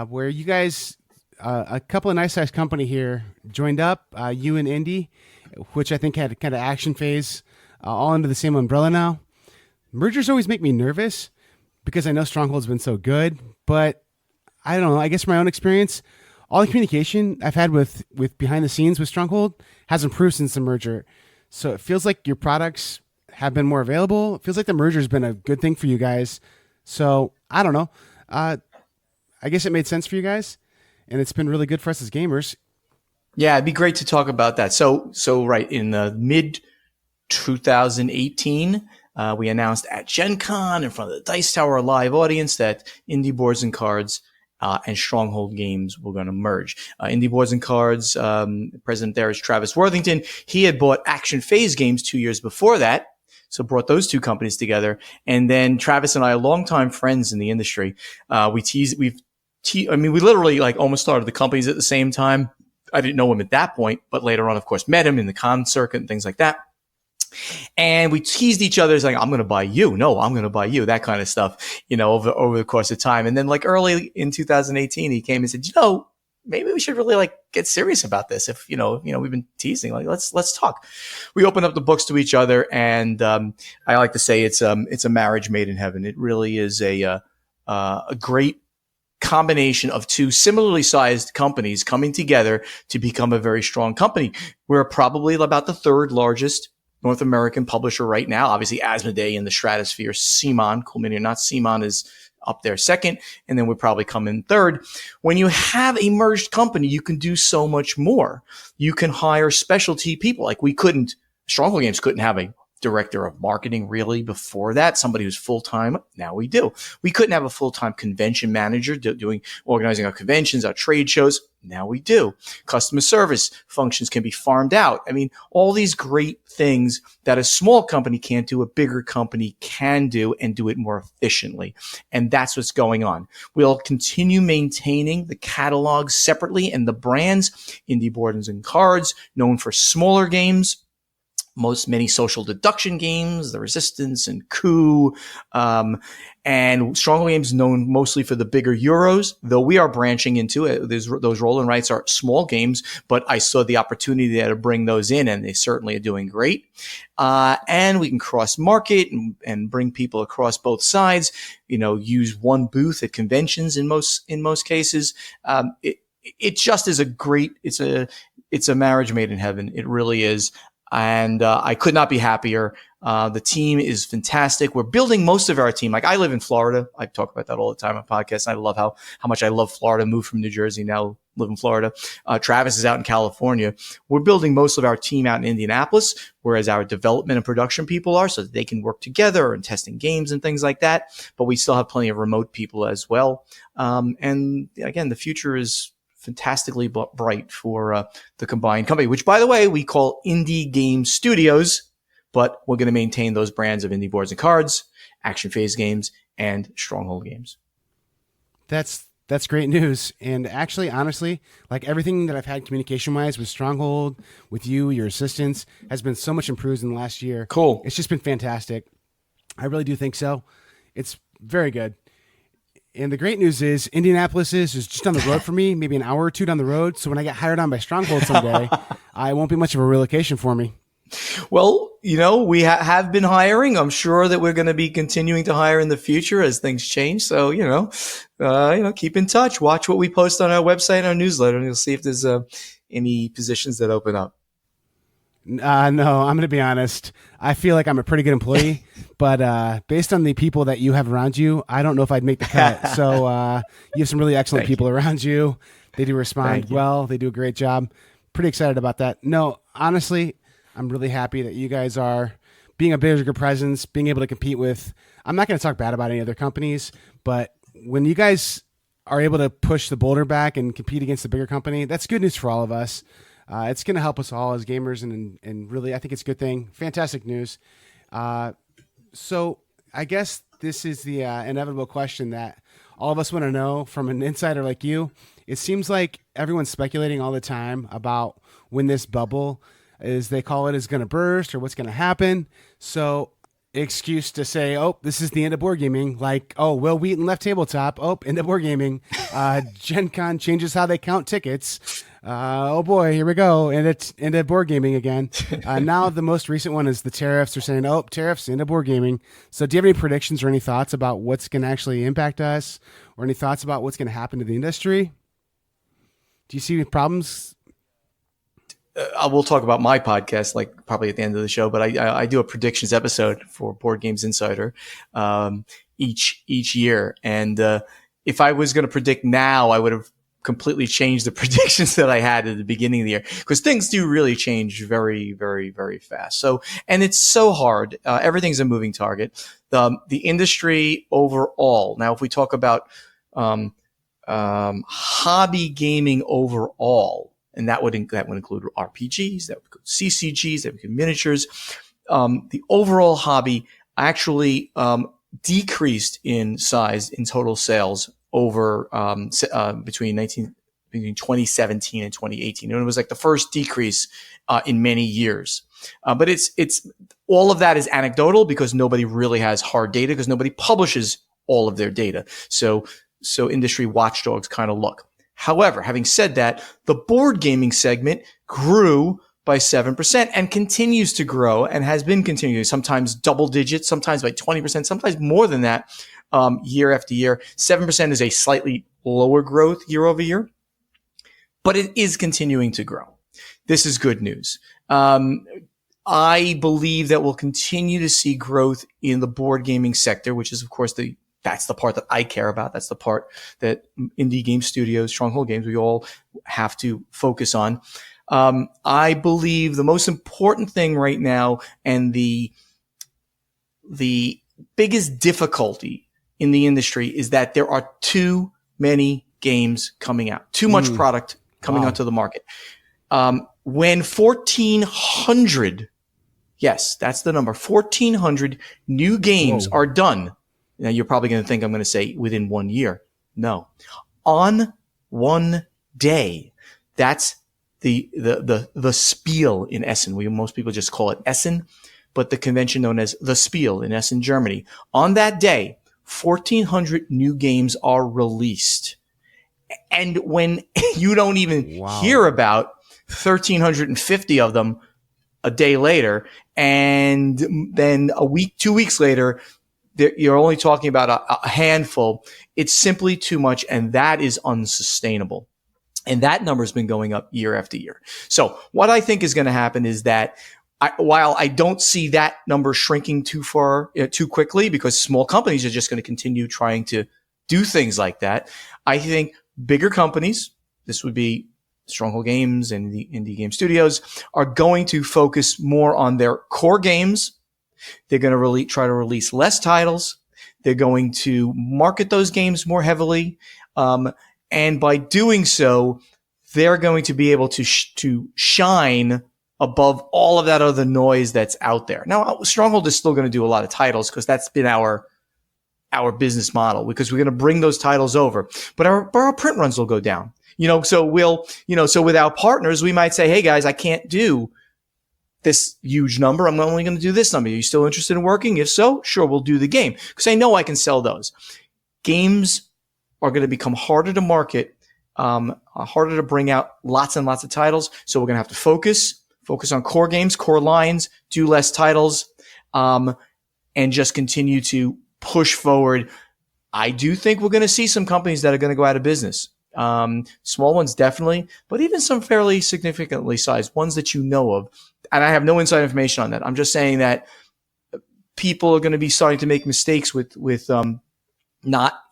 where you guys, a couple of nice sized company here joined up, you and Indy, which I think had kind of action phase, all under the same umbrella now. Mergers always make me nervous because I know Stronghold's been so good, but I don't know. I guess from my own experience, all the communication I've had with behind the scenes with Stronghold has improved since the merger. So it feels like your products have been more available. It feels like the merger has been a good thing for you guys. So I don't know. I guess it made sense for you guys, and it's been really good for us as gamers. Yeah, it'd be great to talk about that. So right in the mid 2018, we announced at Gen Con in front of the Dice Tower live audience that Indie Boards and Cards and Stronghold Games were going to merge. Indie Boards and Cards, president there is Travis Worthington. He had bought Action Phase Games 2 years before that. So brought those two companies together. And then Travis and I are longtime friends in the industry. We literally like almost started the companies at the same time. I didn't know him at that point, but later on, of course, met him in the con circuit and things like that. And we teased each other, like, I'm going to buy you. No, I'm going to buy you. That kind of stuff, over the course of time. And then like early in 2018, he came and said, maybe we should really like get serious about this. If, we've been teasing, like, let's talk. We opened up the books to each other. And, I like to say it's a marriage made in heaven. It really is a great combination of two similarly sized companies coming together to become a very strong company. We're probably about the third largest North American publisher right now. Obviously, Asmodee in the stratosphere. CMON, cool mini or not, CMON is up there second, and then we probably come in third. When you have a merged company, you can do so much more. You can hire specialty people. Like Stronghold Games couldn't have a director of marketing really before that, somebody who's full-time. Now we do. We couldn't have a full-time convention manager organizing our conventions, our trade shows. Now we do. Customer service functions can be farmed out. I mean, all these great things that a small company can't do, a bigger company can do, and do it more efficiently. And that's what's going on. We'll continue maintaining the catalogs separately and the brands. Indie Boards and Cards, known for smaller games. Many social deduction games, the Resistance and Coup, and Stronghold Games known mostly for the bigger Euros, though we are branching into it. Those roll and writes are small games, but I saw the opportunity there to bring those in, and they certainly are doing great. And we can cross market and bring people across both sides, use one booth at conventions in most cases. It just is it's a marriage made in heaven. It really is. And I could not be happier. The team is fantastic. We're building most of our team. Like, I live in Florida. I talk about that all the time on podcasts. And I love how much I love Florida. Moved from New Jersey, now live in Florida. Travis is out in California. We're building most of our team out in Indianapolis, whereas our development and production people are, so that they can work together and testing games and things like that. But we still have plenty of remote people as well. And again, the future is fantastically bright for the combined company, which, by the way, we call Indie Game Studios, but we're going to maintain those brands of Indie Boards and Cards, Action Phase Games, and Stronghold Games. That's great news. And actually, honestly, like, everything that I've had communication-wise with Stronghold, with you, your assistants, has been so much improved in the last year. Cool. It's just been fantastic. I really do think so. It's very good. And the great news is Indianapolis is just down the road for me, maybe an hour or two down the road. So when I get hired on by Stronghold someday, it won't be much of a relocation for me. Well, we have been hiring. I'm sure that we're going to be continuing to hire in the future as things change. So, keep in touch. Watch what we post on our website and our newsletter, and you'll see if there's any positions that open up. No, I'm going to be honest. I feel like I'm a pretty good employee, but based on the people that you have around you, I don't know if I'd make the cut. So you have some really excellent people around you. They do respond well. They do a great job. Pretty excited about that. No, honestly, I'm really happy that you guys are being a bigger presence, being able to compete with, I'm not going to talk bad about any other companies, but when you guys are able to push the boulder back and compete against the bigger company, that's good news for all of us. It's going to help us all as gamers, and really, I think it's a good thing. Fantastic news. So I guess this is the inevitable question that all of us want to know from an insider like you. It seems like everyone's speculating all the time about when this bubble, as they call it, is going to burst or what's going to happen. So excuse to say, oh, this is the end of board gaming. Like, oh, Will Wheaton left tabletop. Oh, end of board gaming. Gen Con changes how they count tickets. Oh boy, here we go. And it's into board gaming again. Now the most recent one is the tariffs. They're saying, oh, tariffs into board gaming. So do you have any predictions or any thoughts about what's going to actually impact us, or any thoughts about what's going to happen to the industry? Do you see any problems? I will talk about my podcast, like, probably at the end of the show, but I do a predictions episode for Board Games Insider each year. And if I was going to predict now, I would have completely changed the predictions that I had at the beginning of the year, because things do really change very, very, very fast. So, and it's so hard. Everything's a moving target. The industry overall. Now, if we talk about hobby gaming overall, and that would include RPGs, that would include CCGs, that would include miniatures. The overall hobby actually decreased in size in total sales over between 2017 and 2018, and it was like the first decrease in many years. But it's all of that is anecdotal, because nobody really has hard data, because nobody publishes all of their data. So industry watchdogs kind of look. However, having said that, the board gaming segment grew by 7% and continues to grow, and has been continuing, sometimes double digits, sometimes by 20%, sometimes more than that, year after year. 7% is a slightly lower growth year over year, but it is continuing to grow. This is good news. I believe that we'll continue to see growth in the board gaming sector, which is, of course, that's the part that I care about. That's the part that Indie Game Studios, Stronghold Games, we all have to focus on. I believe the most important thing right now, and the biggest difficulty in the industry, is that there are too many games coming out, too much product coming onto the market. When 1,400, yes, that's the number, 1,400 new games are done. Now, you're probably going to think I'm going to say within 1 year. No. On one day. That's the Spiel in Essen. Most people just call it Essen, but the convention known as the Spiel in Essen, Germany. On that day, 1,400 new games are released. And when you don't even hear about 1,350 of them a day later, and then 2 weeks later, you're only talking about a handful. It's simply too much, and that is unsustainable. And that number has been going up year after year. So what I think is going to happen is that while I don't see that number shrinking too far, too quickly, because small companies are just going to continue trying to do things like that, I think bigger companies, this would be Stronghold Games and the indie game studios, are going to focus more on their core games. They're going to try to release less titles. They're going to market those games more heavily. And by doing so, they're going to be able to shine above all of that other noise that's out there. Now, Stronghold is still going to do a lot of titles because that's been our business model, because we're going to bring those titles over. But our print runs will go down. So with our partners, we might say, hey guys, I can't do this huge number. I'm only going to do this number. Are you still interested in working? If so, sure, we'll do the game, because I know I can sell those. Games are going to become harder to market, harder to bring out lots and lots of titles. So we're going to have to focus on core games, core lines, do less titles, and just continue to push forward. I do think we're going to see some companies that are going to go out of business. Small ones definitely, but even some fairly significantly sized ones that you know of. And I have no inside information on that. I'm just saying that people are going to be starting to make mistakes with not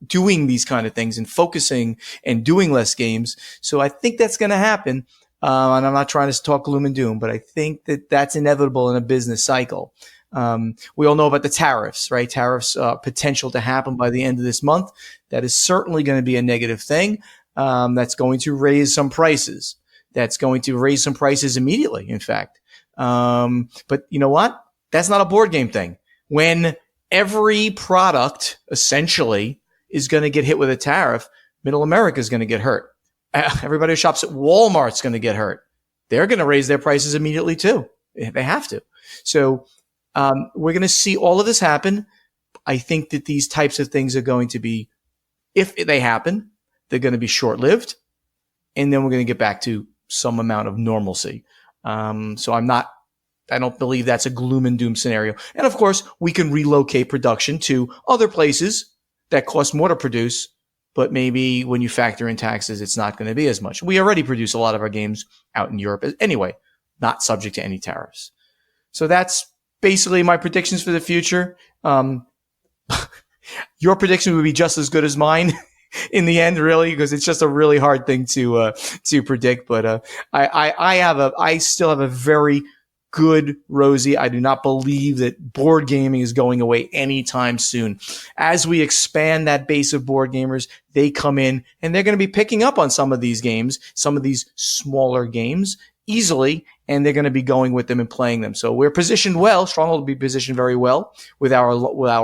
doing these kind of things and focusing and doing less games. So I think that's going to happen. And I'm not trying to talk gloom and doom, but I think that that's inevitable in a business cycle. We all know about the tariffs, right? Tariffs, potential to happen by the end of this month. That is certainly going to be a negative thing. That's going to raise some prices. That's going to raise some prices immediately, in fact. But you know what? That's not a board game thing. When every product essentially is going to get hit with a tariff, Middle America is going to get hurt. Everybody who shops at Walmart is going to get hurt. They're going to raise their prices immediately too. They have to. So, we're going to see all of this happen. I think that these types of things are going to be, if they happen, they're going to be short-lived, and then we're going to get back to some amount of normalcy. So I don't believe that's a gloom and doom scenario. And of course, we can relocate production to other places that cost more to produce, but maybe when you factor in taxes, it's not going to be as much. We already produce a lot of our games out in Europe anyway, not subject to any tariffs. So that's basically my predictions for the future. Your prediction would be just as good as mine in the end, really, because it's just a really hard thing to predict. But I still have a very good rosy. I do not believe that board gaming is going away anytime soon. As we expand that base of board gamers, they come in and they're going to be picking up on some of these games, some of these smaller games easily, and they're going to be going with them and playing them. So we're positioned well. Stronghold will be positioned very well with our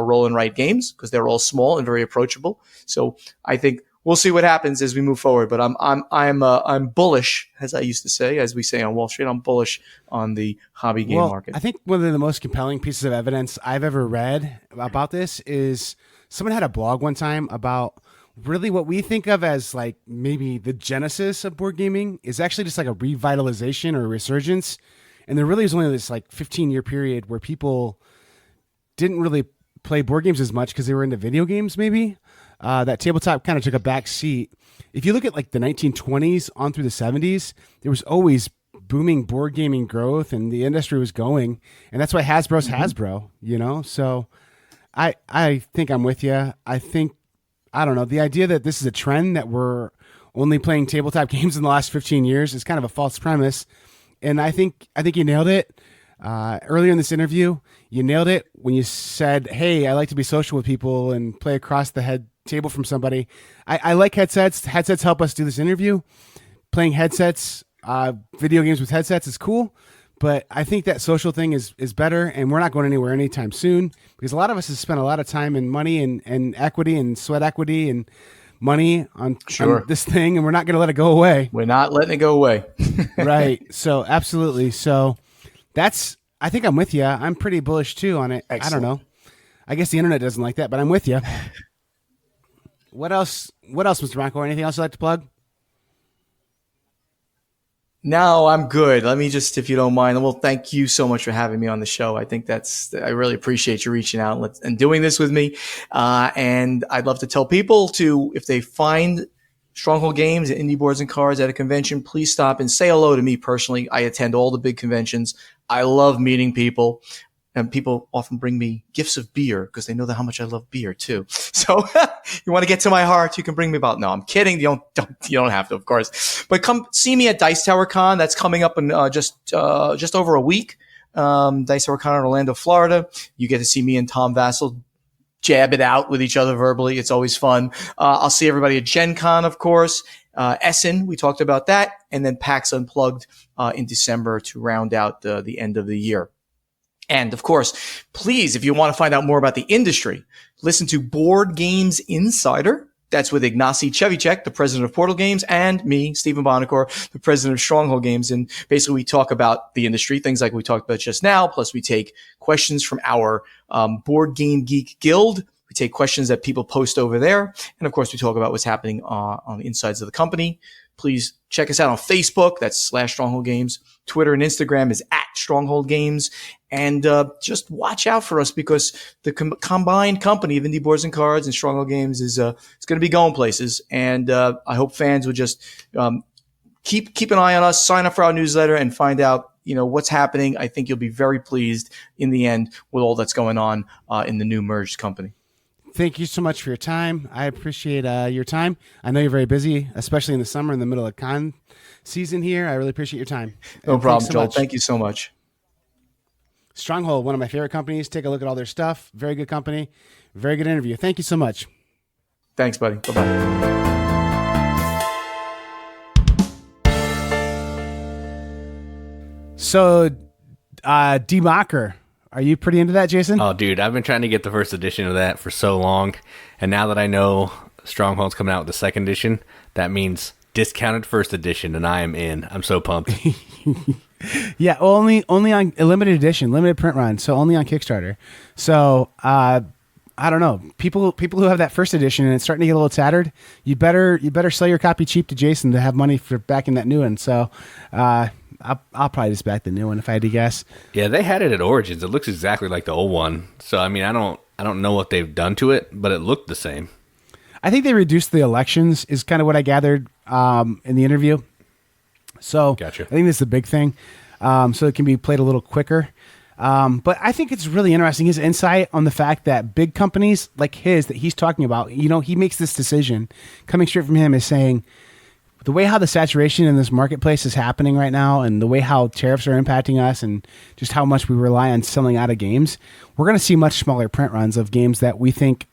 roll and write games, because they're all small and very approachable. So I think we'll see what happens as we move forward. But I'm bullish, as I used to say, as we say on Wall Street. I'm bullish on the hobby game market. I think one of the most compelling pieces of evidence I've ever read about this is someone had a blog one time about really what we think of as like maybe the genesis of board gaming is actually just like a revitalization or a resurgence. And there really is only this like 15-year period where people didn't really play board games as much because they were into video games maybe. That tabletop kind of took a back seat. If you look at like the 1920s on through the 70s, there was always booming board gaming growth and the industry was going. And that's why Hasbro's Hasbro, So I think I'm with you. I don't know. The idea that this is a trend that we're only playing tabletop games in the last 15 years is kind of a false premise. And I think you nailed it. Earlier in this interview, you nailed it when you said, hey, I like to be social with people and play across the head table from somebody. I like headsets. Headsets help us do this interview. Playing headsets, video games with headsets is cool. But I think that social thing is better, and we're not going anywhere anytime soon, because a lot of us have spent a lot of time and money and equity and sweat equity and money on this thing, and we're not going to let it go away. We're not letting it go away. Right. So absolutely. So I think I'm with you. I'm pretty bullish too on it. Excellent. I don't know. I guess the internet doesn't like that, but I'm with you. What else, Mr. Ronco? Anything else you'd like to plug? No, I'm good. Let me just, if you don't mind, well, thank you so much for having me on the show. I think I really appreciate you reaching out and doing this with me. And I'd love to tell people if they find Stronghold Games and Indie Boards and Cards at a convention, please stop and say hello to me personally. I attend all the big conventions. I love meeting people. And people often bring me gifts of beer because they know that how much I love beer too. So you want to get to my heart, you can bring me about. No, I'm kidding. You don't have to, of course. But come see me at Dice Tower Con. That's coming up in just over a week. Dice Tower Con in Orlando, Florida. You get to see me and Tom Vassell jab it out with each other verbally. It's always fun. I'll see everybody at Gen Con, of course. Essen, we talked about that. And then PAX Unplugged in December to round out the end of the year. And of course, please, if you want to find out more about the industry, listen to Board Games Insider. That's with Ignacy Chevicek, the president of Portal Games, and me, Stephen Buonocore, the president of Stronghold Games. And basically, we talk about the industry, things like we talked about just now. Plus, we take questions from our Board Game Geek Guild. We take questions that people post over there. And of course, we talk about what's happening on the insides of the company. Please check us out on Facebook. That's /Stronghold Games. Twitter and Instagram is @Stronghold Games. And just watch out for us because the combined company of Indie Boards and Cards and Stronghold Games is it's going to be going places. And I hope fans would just keep an eye on us, sign up for our newsletter, and find out what's happening. I think you'll be very pleased in the end with all that's going on in the new merged company. Thank you so much for your time. I appreciate your time. I know you're very busy, especially in the summer in the middle of con season here. I really appreciate your time. No problem, Joel. Thank you so much. Stronghold, one of my favorite companies. Take a look at all their stuff. Very good company. Very good interview. Thank you so much. Thanks, buddy. Bye-bye. So, Buonocore. Are you pretty into that, Jason? Oh, dude, I've been trying to get the first edition of that for so long. And now that I know Stronghold's coming out with the second edition, that means discounted first edition, and I am in. I'm so pumped. Yeah, only on a limited edition, limited print run, so only on Kickstarter. So, I don't know. People who have that first edition and it's starting to get a little tattered, you better sell your copy cheap to Jason to have money for backing that new one. So, I'll probably just back the new one if I had to guess. Yeah, they had it at Origins. It looks exactly like the old one. So I mean, I don't know what they've done to it, but it looked the same. I think they reduced the elections is kind of what I gathered in the interview. So gotcha. I think this is a big thing. So it can be played a little quicker. But I think it's really interesting his insight on the fact that big companies like his that he's talking about, he makes this decision coming straight from him is saying, the way how the saturation in this marketplace is happening right now and the way how tariffs are impacting us and just how much we rely on selling out of games, we're going to see much smaller print runs of games that we think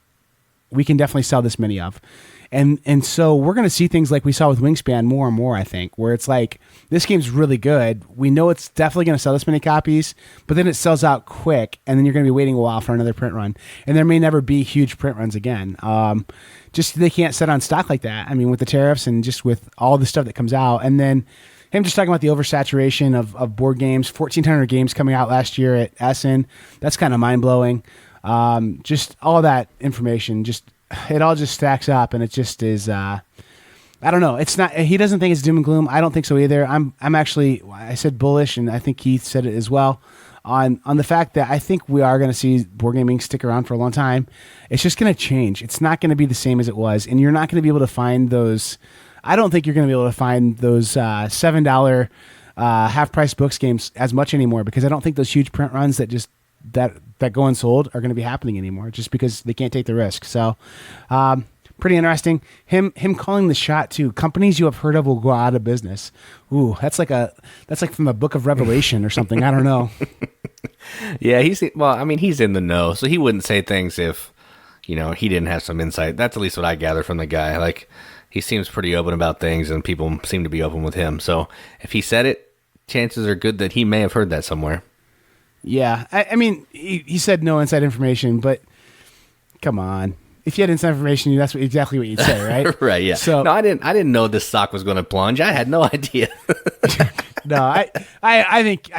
we can definitely sell this many of. And so we're going to see things like we saw with Wingspan more and more, I think, where it's like, this game's really good. We know it's definitely going to sell this many copies, but then it sells out quick, and then you're going to be waiting a while for another print run. And there may never be huge print runs again. Just they can't set on stock like that. I mean, with the tariffs and just with all the stuff that comes out. And then him just talking about the oversaturation of board games, 1,400 games coming out last year at Essen. That's kind of mind-blowing. Just all that information, it all just stacks up, and it just is, I don't know. It's not, he doesn't think it's doom and gloom. I don't think so either. I'm actually, I said bullish, and I think Keith said it as well, on the fact that I think we are going to see board gaming stick around for a long time. It's just going to change. It's not going to be the same as it was, and you're not going to be able to find those, I don't think you're going to be able to find those $7 half-price books games as much anymore, because I don't think those huge print runs that go unsold are going to be happening anymore, just because they can't take the risk. So, pretty interesting. Him calling the shot too. Companies you have heard of will go out of business. Ooh, that's like from the Book of Revelation or something. I don't know. Yeah, he's in the know, so he wouldn't say things if, he didn't have some insight. That's at least what I gather from the guy. Like, he seems pretty open about things, and people seem to be open with him. So, if he said it, chances are good that he may have heard that somewhere. Yeah, I mean, he said no inside information, but come on. If you had inside information, that's exactly what you'd say, right? Right, yeah. So, no, I didn't know this stock was going to plunge. I had no idea. No, I think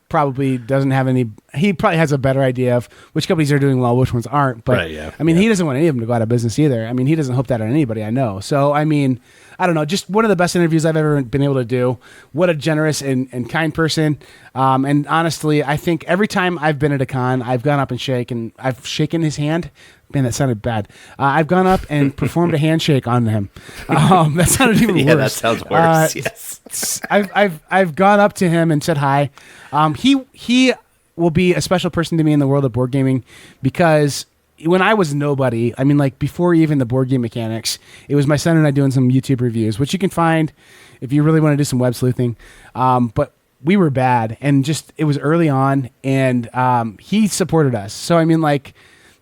probably doesn't have any. He probably has a better idea of which companies are doing well, which ones aren't. But right, yeah. I mean, he doesn't want any of them to go out of business either. I mean, he doesn't hope that on anybody I know. So I mean, I don't know. Just one of the best interviews I've ever been able to do. What a generous and kind person. And honestly, I think every time I've been at a con, I've gone up and I've shaken his hand. Man, that sounded bad. I've gone up and performed a handshake on him. That sounded even worse. Yeah, that sounds worse. Yes. I've gone up to him and said hi. He will be a special person to me in the world of board gaming because when I was nobody, I mean, like before even the board game mechanics, it was my son and I doing some YouTube reviews, which you can find if you really want to do some web sleuthing. But we were bad, and just it was early on, and he supported us. So I mean, like.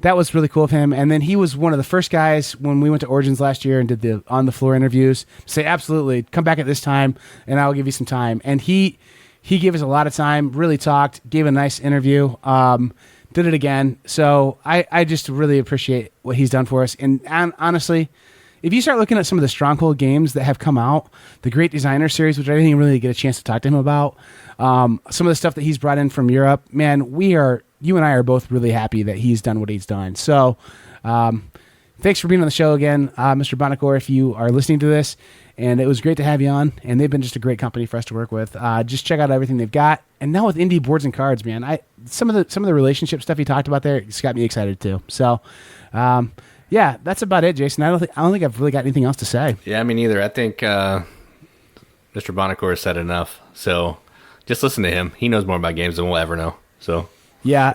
That was really cool of him. And then he was one of the first guys when we went to Origins last year and did the on-the-floor interviews. Say, absolutely, come back at this time, and I'll give you some time. And he gave us a lot of time, really talked, gave a nice interview, did it again. So I just really appreciate what he's done for us. And honestly, if you start looking at some of the Stronghold games that have come out, the Great Designer series, which I didn't really get a chance to talk to him about, some of the stuff that he's brought in from Europe, man, you and I are both really happy that he's done what he's done. So thanks for being on the show again, Mr. Buonocore, if you are listening to this. And it was great to have you on. And they've been just a great company for us to work with. Just check out everything they've got. And now with Indie Boards and Cards, man, some of the relationship stuff he talked about there, it's got me excited too. So yeah, that's about it, Jason. I don't think I've really got anything else to say. Yeah, me neither. I think Mr. Buonocore said enough. So just listen to him. He knows more about games than we'll ever know. So yeah.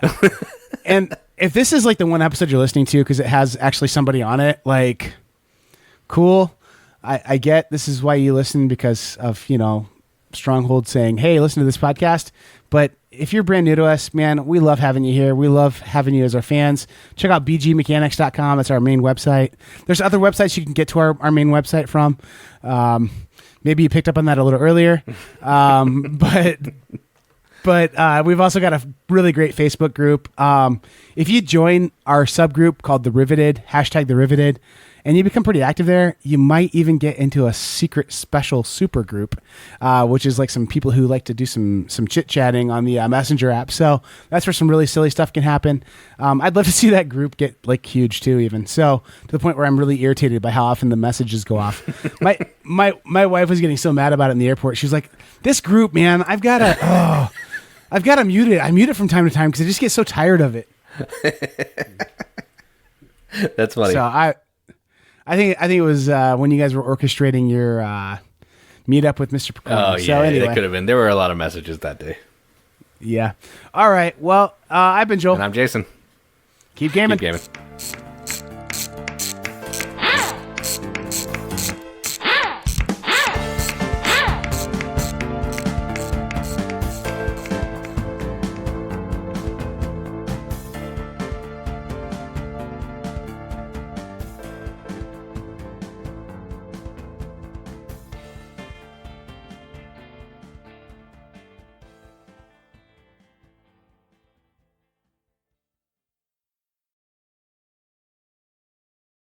And if this is like the one episode you're listening to because it has actually somebody on it, like, cool. I get this is why you listen because of, Stronghold saying, hey, listen to this podcast. But if you're brand new to us, man, we love having you here. We love having you as our fans. Check out bgmechanics.com. It's our main website. There's other websites you can get to our main website from. Maybe you picked up on that a little earlier. But we've also got a really great Facebook group. If you join our subgroup called The Riveted, #The Riveted, and you become pretty active there, you might even get into a secret special super group, which is like some people who like to do some chit-chatting on the Messenger app. So that's where some really silly stuff can happen. I'd love to see that group get like huge too, even. So to the point where I'm really irritated by how often the messages go off. My wife was getting so mad about it in the airport. She was like, this group, man, I've got to mute it. I mute it from time to time because I just get so tired of it. That's funny. So I think it was when you guys were orchestrating your meetup with Mr. Picard. Oh, yeah, so anyway. that could have been. There were a lot of messages that day. Yeah. All right. Well, I've been Joel. And I'm Jason. Keep gaming. Keep gaming.